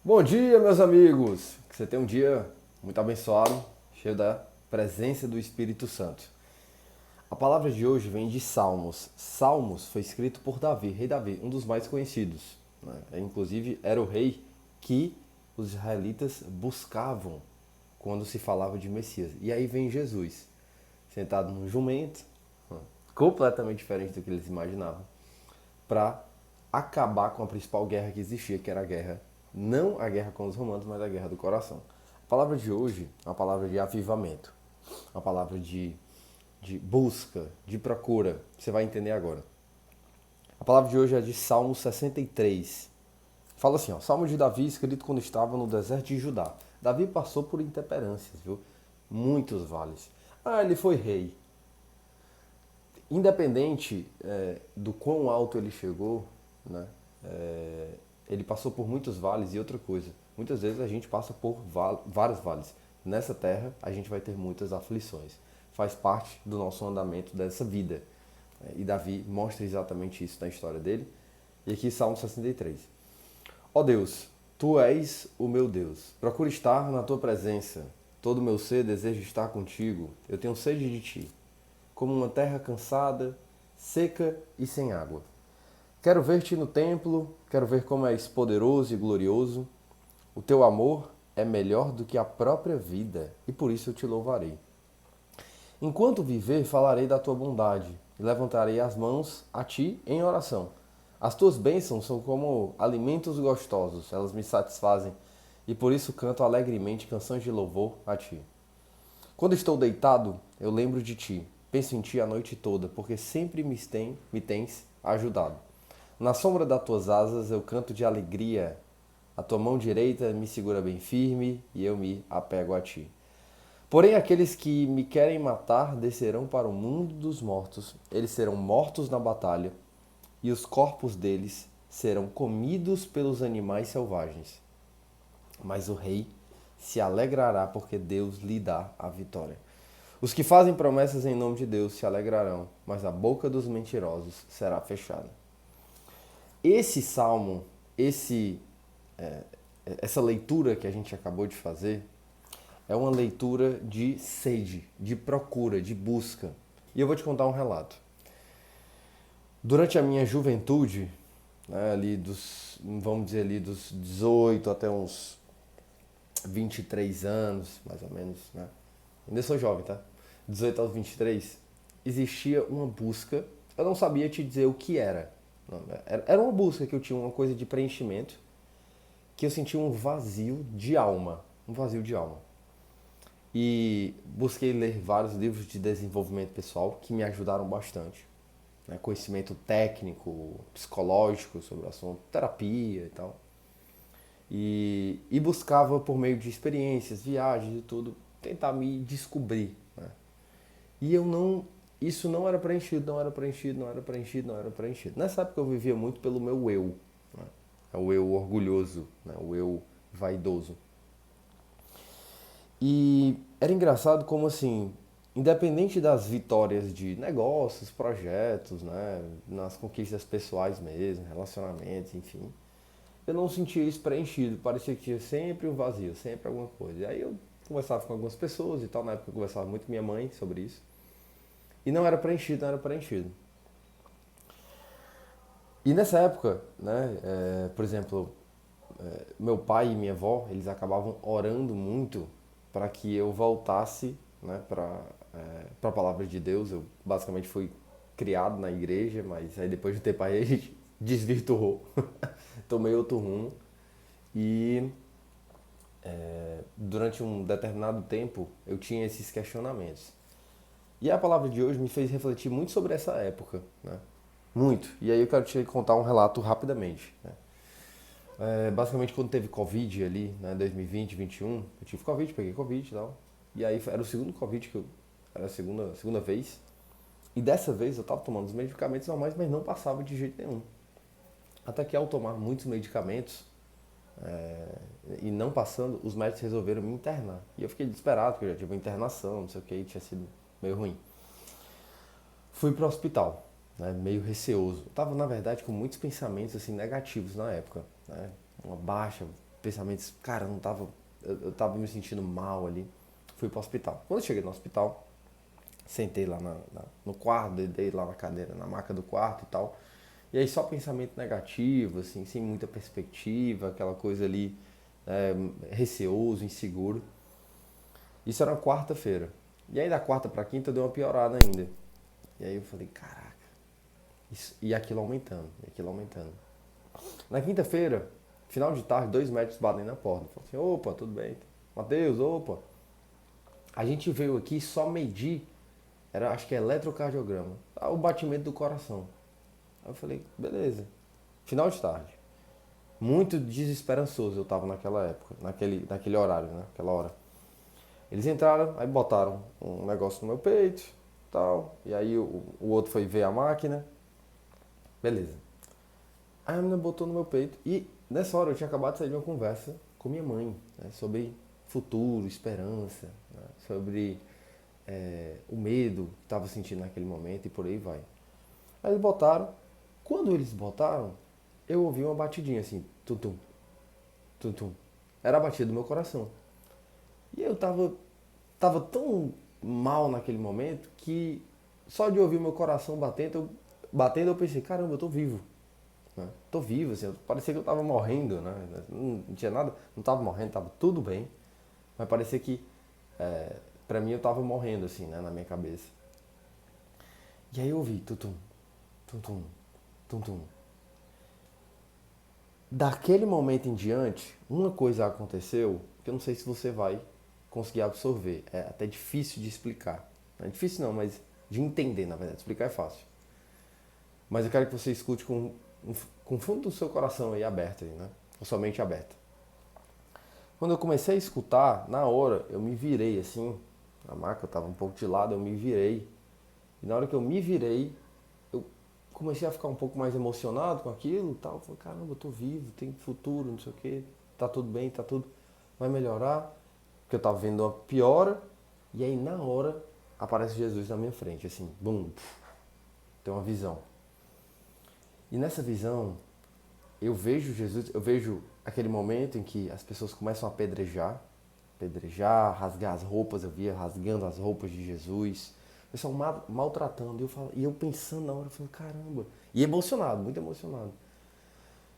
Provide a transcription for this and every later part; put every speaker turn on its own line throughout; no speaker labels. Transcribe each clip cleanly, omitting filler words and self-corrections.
Bom dia, meus amigos! Que você tenha um dia muito abençoado, cheio da presença do Espírito Santo. A palavra de hoje vem de Salmos. Salmos foi escrito por Davi, rei Davi, um dos mais conhecidos, né? Inclusive, era o rei que os israelitas buscavam quando se falava de Messias. E aí vem Jesus, sentado num jumento, completamente diferente do que eles imaginavam, para acabar com a principal guerra que existia, que era a guerra, não a guerra com os romanos, mas a guerra do coração. A palavra de hoje é uma palavra de avivamento, uma palavra de busca, de procura. Você vai entender agora. A palavra de hoje é de Salmo 63. Fala assim, ó, Salmo de Davi, escrito quando estava no deserto de Judá. Davi passou por intemperâncias, viu? Muitos vales. Ele foi rei. Independente do quão alto ele chegou, né, ele passou por muitos vales e outra coisa. Muitas vezes a gente passa por vários vales. Nessa terra a gente vai ter muitas aflições. Faz parte do nosso andamento dessa vida. E Davi mostra exatamente isso na história dele. E aqui Salmo 63. Ó Deus, Tu és o meu Deus. Procuro estar na Tua presença. Todo o meu ser deseja estar contigo. Eu tenho sede de Ti, como uma terra cansada, seca e sem água. Quero ver-te no templo, quero ver como és poderoso e glorioso. O teu amor é melhor do que a própria vida, e por isso eu te louvarei. Enquanto viver, falarei da tua bondade, e levantarei as mãos a ti em oração. As tuas bênçãos são como alimentos gostosos, elas me satisfazem, e por isso canto alegremente canções de louvor a ti. Quando estou deitado, eu lembro de ti. Penso em ti a noite toda, porque sempre me tens ajudado. Na sombra das tuas asas eu canto de alegria. A tua mão direita me segura bem firme e eu me apego a ti. Porém, aqueles que me querem matar descerão para o mundo dos mortos. Eles serão mortos na batalha e os corpos deles serão comidos pelos animais selvagens. Mas o rei se alegrará porque Deus lhe dá a vitória. Os que fazem promessas em nome de Deus se alegrarão, mas a boca dos mentirosos será fechada. Esse salmo, é, essa leitura que a gente acabou de fazer, é uma leitura de sede, de procura, de busca. E eu vou te contar um relato. Durante a minha juventude, né, vamos dizer ali dos 18 até uns 23 anos, mais ou menos, né? Ainda sou jovem, tá? 18 aos 23, existia uma busca. Eu não sabia te dizer o que era. Era uma busca que eu tinha, uma coisa de preenchimento, que eu sentia um vazio de alma. Um vazio de alma. E busquei ler vários livros de desenvolvimento pessoal que me ajudaram bastante. Né? Conhecimento técnico, psicológico sobre o assunto, terapia e tal. E buscava, por meio de experiências, viagens e tudo, tentar me descobrir. Né? E eu não. Isso não era preenchido, não era preenchido, não era preenchido, não era preenchido. Nessa época eu vivia muito pelo meu eu. Né? O eu orgulhoso, né? O eu vaidoso. E era engraçado como assim, independente das vitórias de negócios, projetos, né? Nas conquistas pessoais mesmo, relacionamentos, enfim. Eu não sentia isso preenchido, parecia que tinha sempre um vazio, sempre alguma coisa. E aí eu conversava com algumas pessoas e tal, na época eu conversava muito com minha mãe sobre isso. E não era preenchido, não era preenchido. E nessa época, né, por exemplo, meu pai e minha avó, eles acabavam orando muito para que eu voltasse, né, para a palavra de Deus. Eu basicamente fui criado na igreja, mas aí depois de ter pai a gente desvirtuou, tomei outro rumo e durante um determinado tempo eu tinha esses questionamentos. E a palavra de hoje me fez refletir muito sobre essa época, né? Muito. E aí eu quero te contar um relato rapidamente, né? Basicamente quando teve Covid ali, né, 2020, 2021, eu tive Covid, peguei Covid e tal. E aí era o segundo Covid era a segunda vez. E dessa vez eu tava tomando os medicamentos normais, mas não passava de jeito nenhum. Até que ao tomar muitos medicamentos, e não passando, os médicos resolveram me internar. E eu fiquei desesperado, porque eu já tive uma internação, não sei o que, e tinha sido meio ruim. Fui pro hospital, né, meio receoso. Eu tava, na verdade, com muitos pensamentos assim negativos na época, né? Uma baixa. pensamentos, cara, eu tava me sentindo mal ali. Fui pro hospital. Quando eu cheguei no hospital, sentei lá no quarto, deitei lá na cadeira, na maca do quarto e tal. E aí só pensamento negativo, assim, sem muita perspectiva, aquela coisa ali, receoso, inseguro. Isso era uma quarta-feira. E aí da quarta pra quinta deu uma piorada ainda. E aí eu falei, caraca. E aquilo aumentando, e aquilo aumentando. Na quinta-feira, final de tarde, 2 médicos batem na porta. Falam assim, opa, tudo bem? Matheus, opa. A gente veio aqui só medir, acho que é eletrocardiograma, o batimento do coração. Aí eu falei, beleza. Final de tarde. Muito desesperançoso eu tava naquela época, naquele horário, né? Aquela hora. Eles entraram, aí botaram um negócio no meu peito, tal. E aí o outro foi ver a máquina. Beleza. Aí a menina botou no meu peito. E nessa hora eu tinha acabado de sair de uma conversa com minha mãe, né? Sobre futuro, esperança, né? Sobre o medo que estava sentindo naquele momento e por aí vai. Aí eles botaram. Quando eles botaram, eu ouvi uma batidinha assim, tum-tum, tum-tum. Era a batida do meu coração. E eu tava tão mal naquele momento que só de ouvir o meu coração batendo eu pensei, caramba, eu tô vivo. Né? Tô vivo, assim, parecia que eu tava morrendo, né? Não tinha nada, não tava morrendo, tava tudo bem. Mas parecia que, pra mim, eu tava morrendo, assim, né, na minha cabeça. E aí eu ouvi, tum-tum, tum-tum, tum-tum. Daquele momento em diante, uma coisa aconteceu que eu não sei se você vai conseguir absorver. É até difícil de explicar. Não é difícil não, mas de entender, na verdade. Explicar é fácil. Mas eu quero que você escute com o fundo do seu coração aí aberto, aí, né? Com sua mente aberta. Quando eu comecei a escutar, na hora, eu me virei assim. A maca estava um pouco de lado, eu me virei. E na hora que eu me virei, eu comecei a ficar um pouco mais emocionado com aquilo e tal. Falei, caramba, eu tô vivo, tem futuro, não sei o quê. Tá tudo bem, tá tudo... Vai melhorar. Porque eu tava vendo uma piora. E aí, na hora, aparece Jesus na minha frente, assim. Bum. Tem uma visão. E nessa visão, eu vejo Jesus, eu vejo aquele momento em que as pessoas começam a apedrejar, rasgar as roupas, eu via rasgando as roupas de Jesus, o pessoal maltratando, e eu pensando na hora, eu falei, caramba, e emocionado, muito emocionado.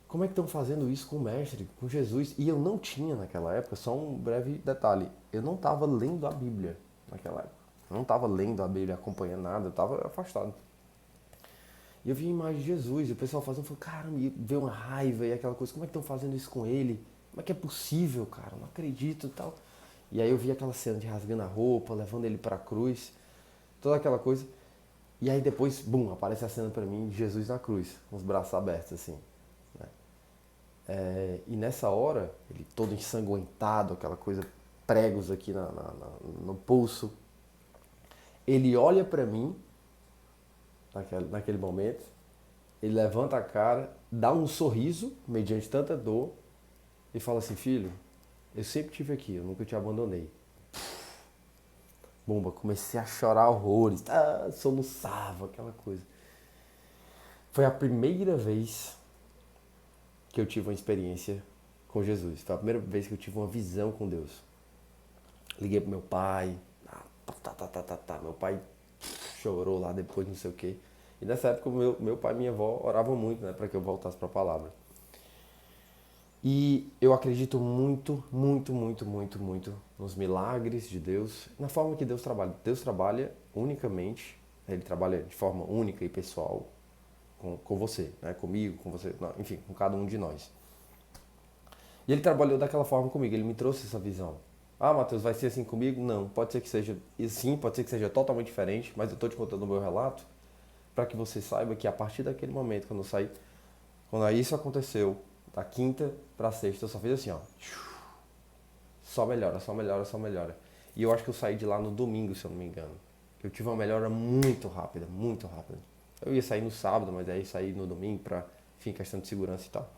Como é que estão fazendo isso com o Mestre, com Jesus? E eu não tinha naquela época, só um breve detalhe, eu não estava lendo a Bíblia naquela época. Eu não estava lendo a Bíblia, acompanhando nada, eu estava afastado. E eu vi a imagem de Jesus, e o pessoal fazendo, eu falei, caramba, e veio uma raiva e aquela coisa, como é que estão fazendo isso com ele? Como é que é possível, cara? Não acredito e tal. E aí eu vi aquela cena de rasgando a roupa, levando ele para a cruz, toda aquela coisa. E aí depois, bum, aparece a cena para mim de Jesus na cruz, com os braços abertos assim. Né? E nessa hora, ele todo ensanguentado, aquela coisa, pregos aqui no pulso. Ele olha para mim naquele momento, ele levanta a cara, dá um sorriso, mediante tanta dor, e fala assim, filho, eu sempre estive aqui, eu nunca te abandonei. Bomba, comecei a chorar horrores, soluçava, aquela coisa. Foi a primeira vez que eu tive uma experiência com Jesus. Foi a primeira vez que eu tive uma visão com Deus. Liguei pro meu pai, meu pai chorou lá depois, não sei o quê. E nessa época meu pai e minha avó oravam muito, né, para que eu voltasse para a palavra. E eu acredito muito, muito, muito, muito, muito nos milagres de Deus, na forma que Deus trabalha. Deus trabalha unicamente, Ele trabalha de forma única e pessoal com você, né, comigo, com você, enfim, com cada um de nós. E Ele trabalhou daquela forma comigo, Ele me trouxe essa visão. Ah, Matheus, vai ser assim comigo? Não, pode ser que seja assim, pode ser que seja totalmente diferente, mas eu estou te contando o meu relato para que você saiba que a partir daquele momento, quando isso aconteceu, da quinta para sexta, eu só fiz assim, ó. Só melhora, só melhora, só melhora. E eu acho que eu saí de lá no domingo, se eu não me engano. Eu tive uma melhora muito rápida, muito rápida. Eu ia sair no sábado, mas aí saí no domingo pra, enfim, questão de segurança e tal.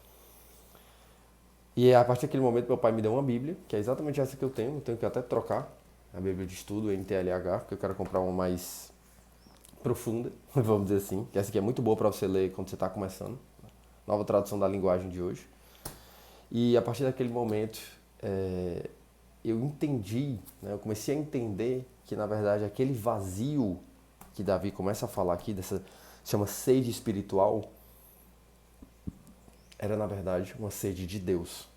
E a partir daquele momento, meu pai me deu uma Bíblia, que é exatamente essa que eu tenho que até trocar. A Bíblia de Estudo, NTLH, porque eu quero comprar uma mais profunda, vamos dizer assim. Que essa aqui é muito boa para você ler quando você está começando. Nova tradução da linguagem de hoje. E a partir daquele momento, eu entendi, né? Eu comecei a entender que, na verdade, aquele vazio que Davi começa a falar aqui, dessa chama sede espiritual, era, na verdade, uma sede de Deus.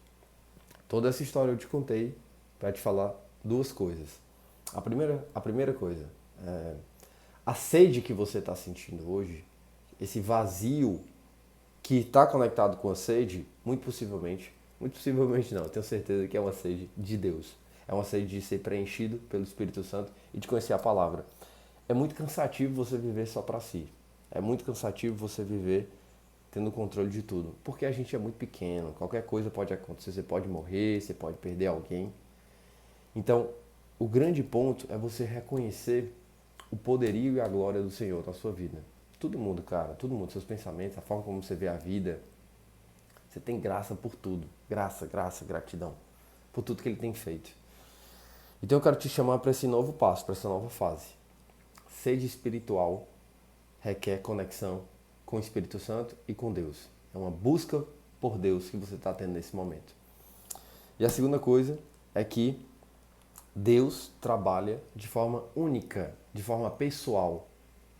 Toda essa história eu te contei para te falar duas coisas. A primeira coisa, a sede que você está sentindo hoje, esse vazio que está conectado com a sede, muito possivelmente não, eu tenho certeza que é uma sede de Deus. É uma sede de ser preenchido pelo Espírito Santo e de conhecer a palavra. É muito cansativo você viver só para si. É muito cansativo você viver tendo controle de tudo. Porque a gente é muito pequeno, qualquer coisa pode acontecer, você pode morrer, você pode perder alguém. Então, o grande ponto é você reconhecer o poderio e a glória do Senhor na sua vida. Todo mundo, cara, todo mundo, seus pensamentos, a forma como você vê a vida, você tem graça por tudo. Graça, graça, gratidão por tudo que Ele tem feito. Então eu quero te chamar para esse novo passo, para essa nova fase. Sede espiritual requer conexão com o Espírito Santo e com Deus. É uma busca por Deus que você está tendo nesse momento. E a segunda coisa é que Deus trabalha de forma única, de forma pessoal.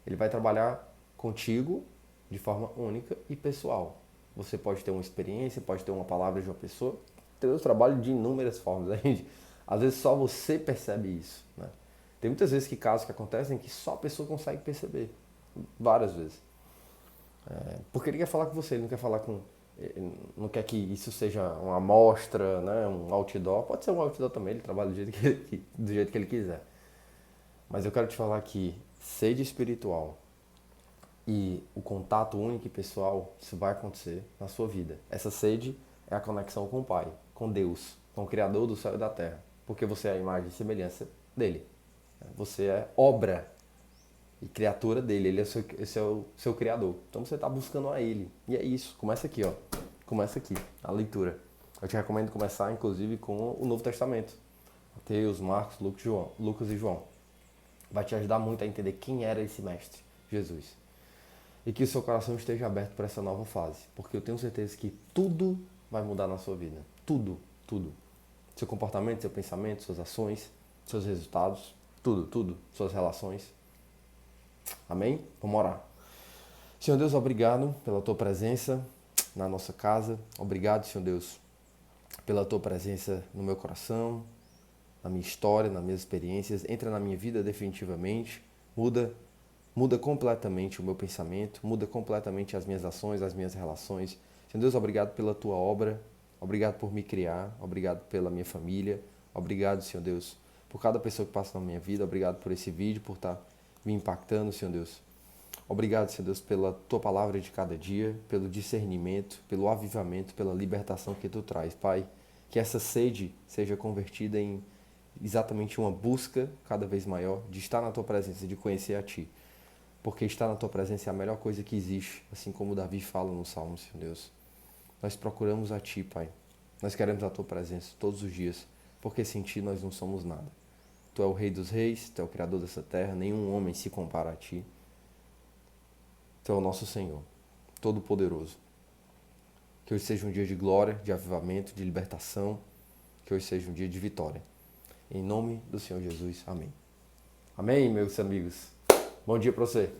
Ele vai trabalhar contigo de forma única e pessoal. Você pode ter uma experiência, pode ter uma palavra de uma pessoa. Deus trabalha de inúmeras formas. Às vezes só você percebe isso, né? Tem muitas vezes casos que acontecem que só a pessoa consegue perceber. Várias vezes. Porque ele quer falar com você, ele não quer falar com... Não quer que isso seja uma amostra, né? Um outdoor. Pode ser um outdoor também, ele trabalha do jeito que ele quiser. Mas eu quero te falar que sede espiritual e o contato único e pessoal, isso vai acontecer na sua vida. Essa sede é a conexão com o Pai, com Deus, com o Criador do céu e da terra. Porque você é a imagem e semelhança dele. Você é obra e criatura dele. Ele é esse é o seu Criador. Então você está buscando a Ele. E é isso. Começa aqui, ó. Começa aqui, a leitura. Eu te recomendo começar, inclusive, com o Novo Testamento. Mateus, Marcos, Lucas e João. Vai te ajudar muito a entender quem era esse mestre, Jesus. E que o seu coração esteja aberto para essa nova fase. Porque eu tenho certeza que tudo vai mudar na sua vida. Tudo, tudo. Seu comportamento, seu pensamento, suas ações, seus resultados, tudo, tudo. Suas relações. Amém? Vamos orar. Senhor Deus, obrigado pela tua presença na nossa casa. Obrigado, Senhor Deus, pela tua presença no meu coração, na minha história, nas minhas experiências. Entra na minha vida definitivamente. Muda completamente o meu pensamento, muda completamente as minhas ações, as minhas relações. Senhor Deus, obrigado pela tua obra, obrigado por me criar, obrigado pela minha família, obrigado, Senhor Deus, por cada pessoa que passa na minha vida, obrigado por esse vídeo, por estar me impactando, Senhor Deus. Obrigado, Senhor Deus, pela tua palavra de cada dia, pelo discernimento, pelo avivamento, pela libertação que tu traz, Pai. Que essa sede seja convertida em exatamente uma busca cada vez maior de estar na tua presença, de conhecer a ti. Porque estar na tua presença é a melhor coisa que existe, assim como Davi fala no Salmo, Senhor Deus. Nós procuramos a ti, Pai. Nós queremos a tua presença todos os dias, porque sem ti nós não somos nada. Tu é o Rei dos Reis, tu é o Criador dessa terra, nenhum homem se compara a ti. Tu é o nosso Senhor, Todo-Poderoso. Que hoje seja um dia de glória, de avivamento, de libertação. Que hoje seja um dia de vitória. Em nome do Senhor Jesus. Amém. Amém, meus amigos. Bom dia para você.